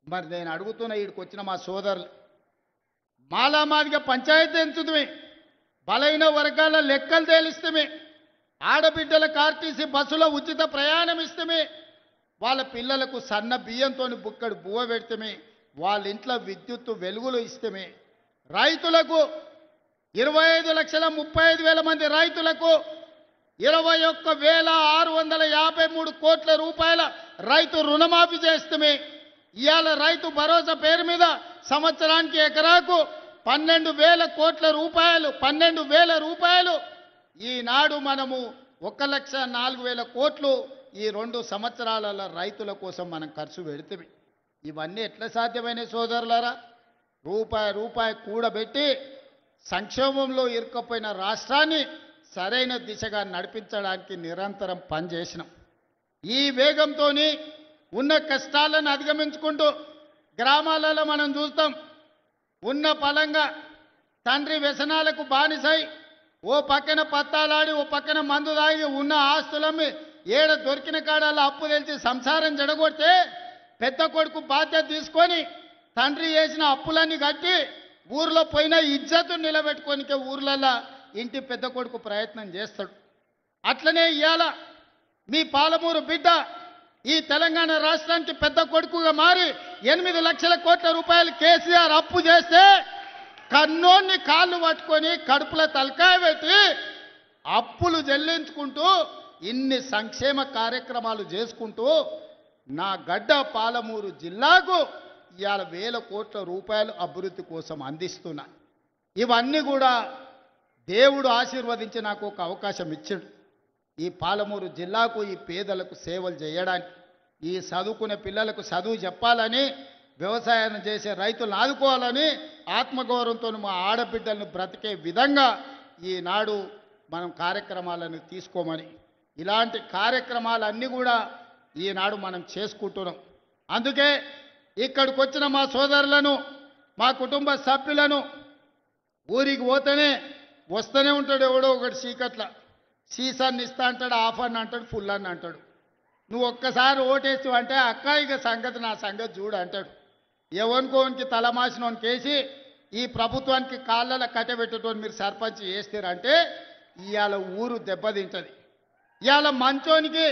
[SPEAKER 2] మరి నేను అడుగుతున్న వీడికి వచ్చిన మా సోదరులు, మాదిగా పంచాయతీ ఎంచుతుంది, బలైన వర్గాల లెక్కలు తేలిస్తే, ఆడబిడ్డలకు ఆర్టీసీ బస్సులో ఉచిత ప్రయాణం ఇస్తే, వాళ్ళ పిల్లలకు సన్న బియ్యంతో బుక్కడు బువ్వ పెడితే, వాళ్ళ ఇంట్లో విద్యుత్తు వెలుగులు ఇస్తే, రైతులకు 25,35,000 మంది రైతులకు 21,653 కోట్ల రూపాయల రైతు రుణమాఫీ చేస్తే, ఇవాళ రైతు భరోసా పేరు మీద సంవత్సరానికి ఎకరాకు 12,000 కోట్ల రూపాయలు 12,000 రూపాయలు ఈనాడు మనము 1,04,000 కోట్లు ఈ 2 సంవత్సరాల రైతుల కోసం మనం ఖర్చు పెడితే, ఇవన్నీ ఎట్లా సాధ్యమైన సోదరులారా? రూపాయి కూడబెట్టి సంక్షోభంలో ఇరుక్కుపోయిన రాష్ట్రాన్ని సరైన దిశగా నడిపించడానికి నిరంతరం పనిచేసినాం. ఈ వేగంతో ఉన్న కష్టాలను అధిగమించుకుంటూ గ్రామాలలో మనం చూస్తాం, ఉన్న పలంగా తండ్రి వ్యసనాలకు బానిసై ఓ పక్కన పత్తాలాడి ఓ పక్కన మందు తాగి ఉన్న ఆస్తులమ్మి ఏడ దొరికిన కాడాల అప్పు తెలిసి సంసారం జడగొడితే పెద్ద కొడుకు బాధ్యత తీసుకొని తండ్రి చేసిన అప్పులన్నీ కట్టి ఊర్లో పోయిన ఇజ్జతు నిలబెట్టుకోనికే ఊర్లలో ఇంటి పెద్ద కొడుకు ప్రయత్నం చేస్తాడు. అట్లనే ఇవాళ మీ పాలమూరు బిడ్డ ఈ తెలంగాణ రాష్ట్రానికి పెద్ద కొడుకుగా మారి 8 లక్షల కోట్ల రూపాయలు కేసీఆర్ అప్పు చేస్తే కన్నోన్ని కాళ్ళు పట్టుకొని కడుపులో తలకాయ పెట్టి అప్పులు చెల్లించుకుంటూ ఇన్ని సంక్షేమ కార్యక్రమాలు చేసుకుంటూ నా గడ్డ పాలమూరు జిల్లాకు ఇవాళ 1000 కోట్ల రూపాయలు అభివృద్ధి కోసం అందిస్తున్నా. ఇవన్నీ కూడా దేవుడు ఆశీర్వదించి నాకు ఒక అవకాశం ఇచ్చాడు. ఈ పాలమూరు జిల్లాకు ఈ పేదలకు సేవలు చేయడానికి, ఈ చదువుకునే పిల్లలకు చదువు చెప్పాలని, వ్యవసాయం చేసే రైతులను ఆదుకోవాలని, ఆత్మగౌరవంతో మా ఆడబిడ్డలను బ్రతికే విధంగా ఈనాడు మనం కార్యక్రమాలను తీసుకోమని, ఇలాంటి కార్యక్రమాలన్నీ కూడా ఈనాడు మనం చేసుకుంటున్నాం. అందుకే ఇక్కడికి వచ్చిన మా సోదరులను, మా కుటుంబ సభ్యులను ఊరికి పోతేనే వస్తూనే ఉంటాడు ఎవడో ఒకటి చీకట్ల, సీసాన్ని ఇస్తా అంటాడు, ఆఫ్ అని అంటాడు, ఫుల్ అని అంటాడు. నువ్వు ఒక్కసారి ఓటేసి అంటే అక్క ఇక సంగతి నా సంగతి చూడు అంటాడు. ఎవరికోనికి తలమాసినోనికి వేసి ఈ ప్రభుత్వానికి కాళ్ళలో కట్టబెట్టేటోని మీరు సర్పంచ్ చేస్తారంటే ఇవాళ ఊరు దెబ్బతింటుంది. ఇవాళ మంచోనికి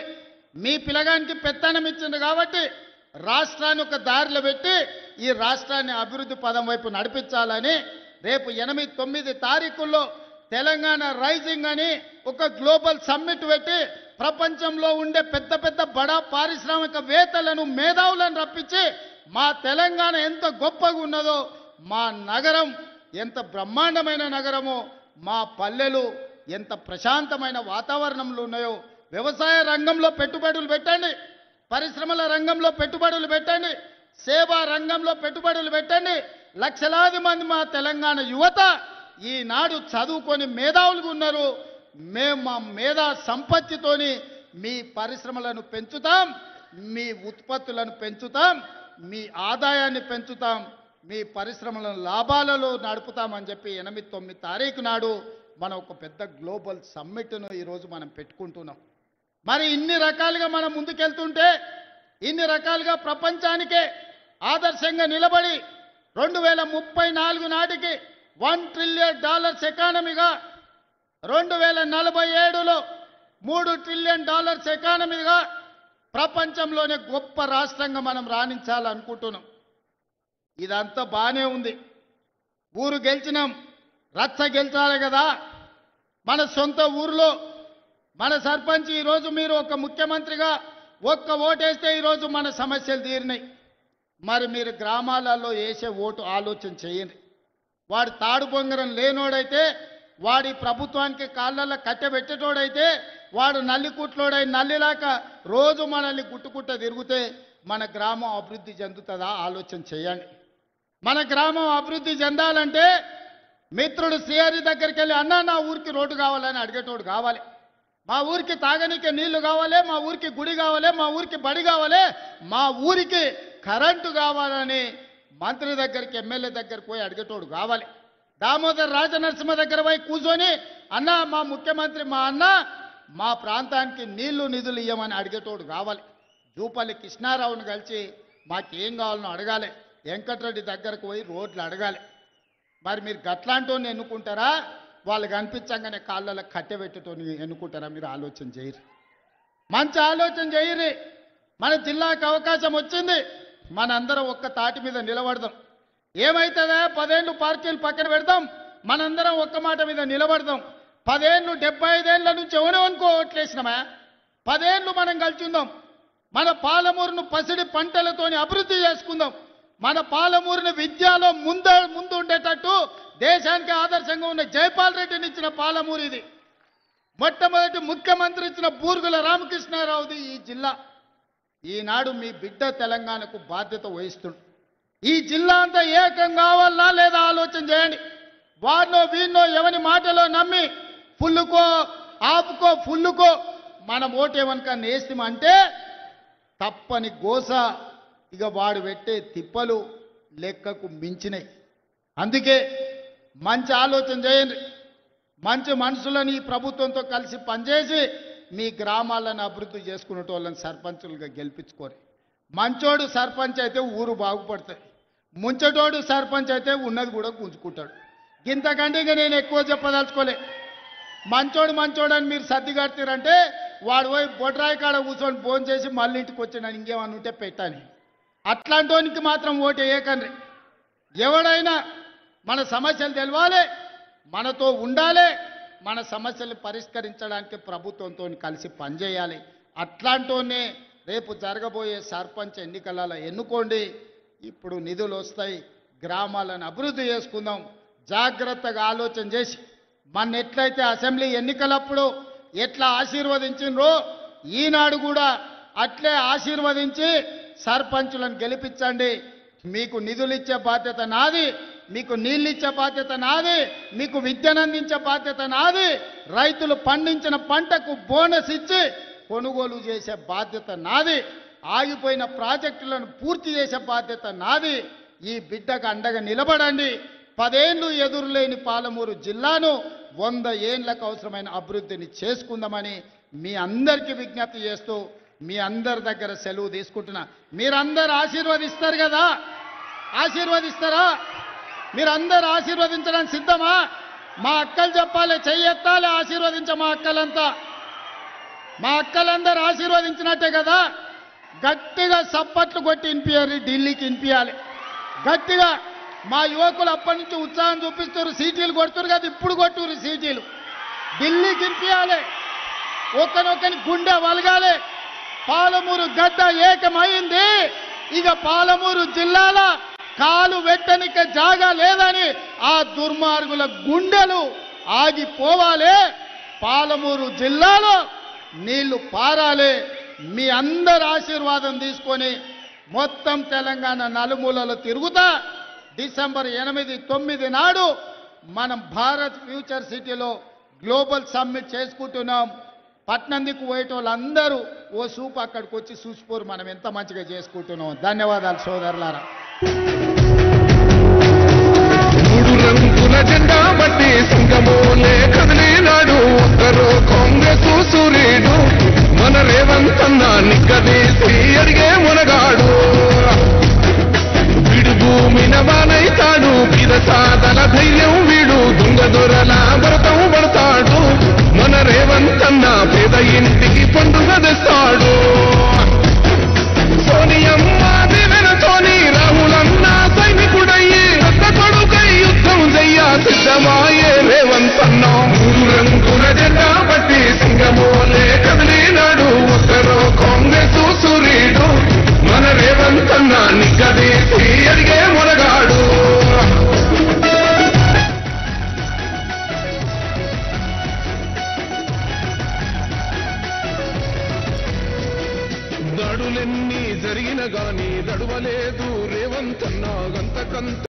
[SPEAKER 2] మీ పిల్లగానికి పెత్తనం ఇచ్చింది కాబట్టి రాష్ట్రాన్ని ఒక దారిలో పెట్టి ఈ రాష్ట్రాన్ని అభివృద్ధి పదం వైపు నడిపించాలని రేపు 8-9 తారీఖుల్లో తెలంగాణ రైజింగ్ అని ఒక గ్లోబల్ సమ్మిట్ పెట్టి ప్రపంచంలో ఉండే పెద్ద పెద్ద బడా పారిశ్రామికవేత్తలను, మేధావులను రప్పించి మా తెలంగాణ ఎంత గొప్పగా ఉన్నదో, మా నగరం ఎంత బ్రహ్మాండమైన నగరమో, మా పల్లెలు ఎంత ప్రశాంతమైన వాతావరణంలో ఉన్నాయో, వ్యవసాయ రంగంలో పెట్టుబడులు పెట్టండి, పరిశ్రమల రంగంలో పెట్టుబడులు పెట్టండి, సేవా రంగంలో పెట్టుబడులు పెట్టండి. లక్షలాది మంది మా తెలంగాణ యువత ఈనాడు చదువుకొని మేధావులుగా ఉన్నారు. మేము మా మేధా సంపత్తితోని మీ పరిశ్రమలను పెంచుతాం, మీ ఉత్పత్తులను పెంచుతాం, మీ ఆదాయాన్ని పెంచుతాం, మీ పరిశ్రమలను లాభాలలో నడుపుతామని చెప్పి 8-9 తారీఖు నాడు మనం ఒక పెద్ద గ్లోబల్ సమ్మిట్ను ఈరోజు మనం పెట్టుకుంటున్నాం. మరి ఇన్ని రకాలుగా మనం ముందుకెళ్తుంటే, ఇన్ని రకాలుగా ప్రపంచానికే ఆదర్శంగా నిలబడి 2034 నాటికి $1 ట్రిలియన్ ఎకానమీగా, 2047లో $3 ట్రిలియన్ ఎకానమీగా ప్రపంచంలోనే గొప్ప రాష్ట్రంగా మనం రాణించాలనుకుంటున్నాం. ఇదంతా బాగానే ఉంది. ఊరు గెలిచినాం, రచ్చ గెలిచాలి కదా. మన సొంత ఊరిలో మన సర్పంచ్ ఈరోజు మీరు ఒక ముఖ్యమంత్రిగా ఒక్క ఓటేస్తే ఈరోజు మన సమస్యలు తీరినాయి. మరి మీరు గ్రామాలలో వేసే ఓటు ఆలోచన చేయండి. వాడు తాడు బొంగరం లేనోడైతే, వాడి ప్రభుత్వానికి కాళ్ళల్లో కట్టెబెట్టేటోడైతే, వాడు నల్లికుట్లోడై నల్లిలాక రోజు మనల్ని గుట్టుకుట్ట తిరిగితే మన గ్రామం అభివృద్ధి చెందుతుందా ఆలోచన చేయండి. మన గ్రామం అభివృద్ధి చెందాలంటే మిత్రుడు శ్రీహరి దగ్గరికి వెళ్ళి అన్నా నా ఊరికి రోడ్డు కావాలని అడిగేటోడు కావాలి, మా ఊరికి తాగనీకే నీళ్లు కావాలి, మా ఊరికి గుడి కావాలి, మా ఊరికి బడి కావాలి, మా ఊరికి కరెంటు కావాలని మంత్రి దగ్గరికి, ఎమ్మెల్యే దగ్గరికి పోయి అడిగేటోడు కావాలి. దామోదర్ రాజనరసింహ దగ్గర పోయి కూర్చొని అన్న మా ముఖ్యమంత్రి మా అన్న మా ప్రాంతానికి నీళ్లు నిధులు ఇవ్వమని అడిగేటోడు కావాలి. జూపల్లి కృష్ణారావును కలిసి మాకేం కావాలనో అడగాలి. వెంకటరెడ్డి దగ్గరకు పోయి రోడ్లు అడగాలి. మరి మీరు గట్లాంటోని ఎన్నుకుంటారా, వాళ్ళు కనిపించంగానే కాళ్ళలో కట్టెబెట్టేటోని ఎన్నుకుంటారా? మీరు ఆలోచన చేయరు, మంచి ఆలోచన చేయరు. మన జిల్లాకు అవకాశం వచ్చింది, మనందరం ఒక్క తాటి మీద నిలబడదాం. ఏమైతుందా 10 ఏళ్ళు పార్టీలు పక్కన పెడదాం, మనందరం ఒక్క మాట మీద నిలబడదాం. 10 ఏళ్ళు 75 ఏళ్ళ నుంచి ఎవరెవనుకో ఓట్లేసినామా, 10 ఏళ్ళు మనం కలిసి ఉందాం. మన పాలమూరును పసిడి పంటలతోని అభివృద్ధి చేసుకుందాం. మన పాలమూరుని విద్యలో ముందు ఉండేటట్టు దేశానికి ఆదర్శంగా ఉన్న జైపాల్ రెడ్డిని ఇచ్చిన పాలమూరు ఇది. మొట్టమొదటి ముఖ్యమంత్రి ఇచ్చిన బూర్గుల రామకృష్ణారావుది ఈ జిల్లా. ఈనాడు మీ బిడ్డ తెలంగాణకు బాధ్యత వహిస్తుంది. ఈ జిల్లా అంతా ఏకం కావాలా లేదా ఆలోచన చేయండి. వారిలో వీరిలో ఎవరి మాటలో నమ్మి ఫుల్లుకో ఆపుకో ఫుల్లుకో మనం ఓటేమనుకని వేస్తామంటే తప్పని గోస. ఇక వాడు పెట్టే తిప్పలు లెక్కకు మించినాయి. అందుకే మంచి ఆలోచన చేయండి, మంచి మనుషులను ఈ ప్రభుత్వంతో కలిసి పనిచేసి మీ గ్రామాలను అభివృద్ధి చేసుకునేటోళ్ళని సర్పంచులుగా గెలిపించుకోరు. మంచోడు సర్పంచ్ అయితే ఊరు బాగుపడుతుంది, ముంచటోడు సర్పంచ్ అయితే ఉన్నది కూడా గుంజుకుంటాడు. ఇంతకంటే ఇక నేను ఎక్కువ చెప్పదలుచుకోలే. మంచోడు మంచోడు అని మీరు సర్ది కడతారంటే వాడు పోయి బొడ్రాయి కాడ కూర్చొని ఫోన్ చేసి మళ్ళీ ఇంటికి వచ్చిన ఇంకేమన్నా ఉంటే పెట్టాలి. అట్లాంటోనికి మాత్రం ఓటు వేయకండి. ఎవడైనా మన సమస్యలు తెలవాలి, మనతో ఉండాలి, మన సమస్యలు పరిష్కరించడానికి ప్రభుత్వంతో కలిసి పనిచేయాలి. అట్లాంటోనే రేపు జరగబోయే సర్పంచ్ ఎన్నికలలో ఎన్నుకోండి. ఇప్పుడు నిధులు వస్తాయి, గ్రామాలను అభివృద్ధి చేసుకుందాం. జాగ్రత్తగా ఆలోచన చేసి మన ఎట్లయితే అసెంబ్లీ ఎన్నికలప్పుడు ఎట్లా ఆశీర్వదించినరో ఈనాడు కూడా అట్లే ఆశీర్వదించి సర్పంచులను గెలిపించండి. మీకు నిధులు ఇచ్చే బాధ్యత నాది, మీకు నీళ్ళు ఇచ్చే బాధ్యత నాది, మీకు విద్యనందించే బాధ్యత నాది, రైతులు పండించిన పంటకు బోనస్ ఇచ్చి కొనుగోలు చేసే బాధ్యత నాది, ఆగిపోయిన ప్రాజెక్టులను పూర్తి చేసే బాధ్యత నాది. ఈ బిడ్డకు అండగా నిలబడండి. 10 ఏళ్ళు ఎదురులేని పాలమూరు జిల్లాను 100 ఏళ్లకు అవసరమైన అభివృద్ధిని చేసుకుందామని మీ అందరికీ విజ్ఞప్తి చేస్తూ మీ అందరి దగ్గర సెలవు తీసుకుంటున్నా. మీరందరూ ఆశీర్వదిస్తారు కదా? ఆశీర్వదిస్తారా? మీరందరూ ఆశీర్వదించడానికి సిద్ధమా? మా అక్కలు చెప్పాలి, చెయ్యెత్తాలి, ఆశీర్వదించ మా అక్కలంతా. మా అక్కలందరూ ఆశీర్వదించినట్టే కదా? గట్టిగా సప్పట్లు కొట్టి వినిపించాలి, ఢిల్లీకి వినిపించాలి గట్టిగా. మా యువకులు అప్పటి నుంచి ఉత్సాహం చూపిస్తారు, సీటీలు కొడుతున్నారు కదా, ఇప్పుడు కొట్టురు సీటీలు. ఢిల్లీకి వినిపించాలి, ఒక్కనొక్కని గుండె వలగాలి. పాలమూరు గడ్డ ఏకమైంది. ఇక పాలమూరు జిల్లాల కాలు వెట్టనిక జాగా లేదని ఆ దుర్మార్గుల గుండెలు ఆగిపోవాలి. పాలమూరు జిల్లాలో నీళ్లు పారాలి. మీ అందరి ఆశీర్వాదం తీసుకొని మొత్తం తెలంగాణ నలుమూలలో తిరుగుతా డిసెంబర్ 8, 9 నాడు మనం భారత్ ఫ్యూచర్ సిటీలో గ్లోబల్ సమ్మిట్ చేసుకుంటున్నాం. పట్నందికు పోయేటోళ్ళందరూ ఓ సూపు అక్కడికి వచ్చి చూసిపోరు మనం ఎంత మంచిగా చేసుకుంటున్నాం. ధన్యవాదాలు సోదరులారా.
[SPEAKER 1] 3 రంగుల జెండా బట్టి సింగమోలే కదిలినాడు ఒక్కరో కాంగ్రెస్ సూర్యుడు మన రేవంత్ అన్న నిక్కదీసి అడిగే మునగాడు. వీడు భూమిన బానైతాడు, సాదల ధైర్యం వీడు, దొంగ దొరల భరతం పడతాడు. మన రేవంత్ అన్న పేద ఇంటికి పండుగ తెస్తాడు. సోనియమ్మ దివెనతోని రాహులన్న సైనికుడయ్యి పెద్ద కొడుకై యుద్ధం చెయ్య సిద్ధమాయే రేవంత్ అన్న. 3 రంగుల జెండా బట్టి సింగమోలే కదిలినాడు ఒక్కరో కాంగ్రెస్ సూర్యుడు మన రేవంత్ అన్న నిక్కదీసి అడిగే మునగాడు. దాడులెన్ని జరిగిన గాని దడువలేదు రేవంత్ అన్న గంతకంత